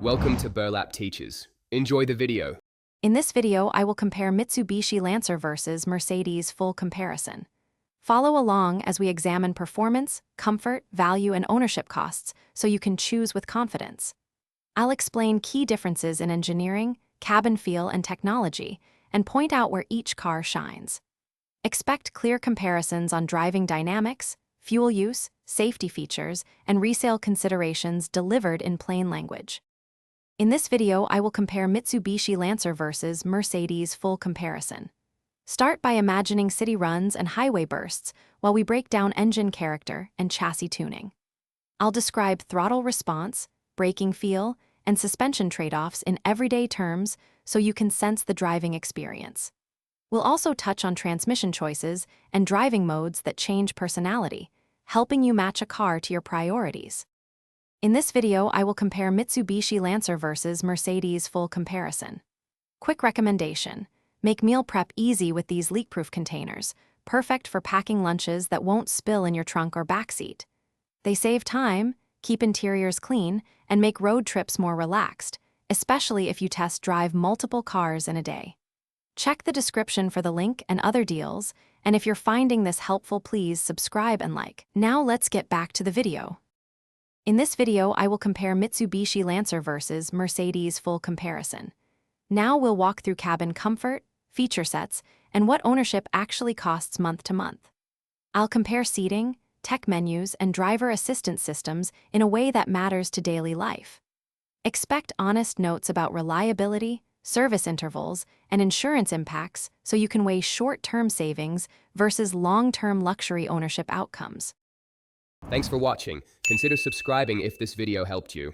Welcome to Burlap Teachers. Enjoy the video. In this video, I will compare Mitsubishi Lancer versus Mercedes full comparison. Follow along as we examine performance, comfort, value, and ownership costs so you can choose with confidence. I'll explain key differences in engineering, cabin feel, and technology, and point out where each car shines. Expect clear comparisons on driving dynamics, fuel use, safety features, and resale considerations delivered in plain language. In this video, I will compare Mitsubishi Lancer versus Mercedes full comparison. Start by imagining city runs and highway bursts while we break down engine character and chassis tuning. I'll describe throttle response, braking feel, and suspension trade-offs in everyday terms so you can sense the driving experience. We'll also touch on transmission choices and driving modes that change personality, helping you match a car to your priorities. In this video, I will compare Mitsubishi Lancer versus Mercedes full comparison. Quick recommendation: make meal prep easy with these leak-proof containers, perfect for packing lunches that won't spill in your trunk or backseat. They save time, keep interiors clean, and make road trips more relaxed, especially if you test drive multiple cars in a day. Check the description for the link and other deals, and if you're finding this helpful, please subscribe and like. Now let's get back to the video. In this video, I will compare Mitsubishi Lancer versus Mercedes full comparison. Now we'll walk through cabin comfort, feature sets, and what ownership actually costs month to month. I'll compare seating, tech menus, and driver assistance systems in a way that matters to daily life. Expect honest notes about reliability, service intervals, and insurance impacts so you can weigh short-term savings versus long-term luxury ownership outcomes. Thanks for watching. Consider subscribing if this video helped you.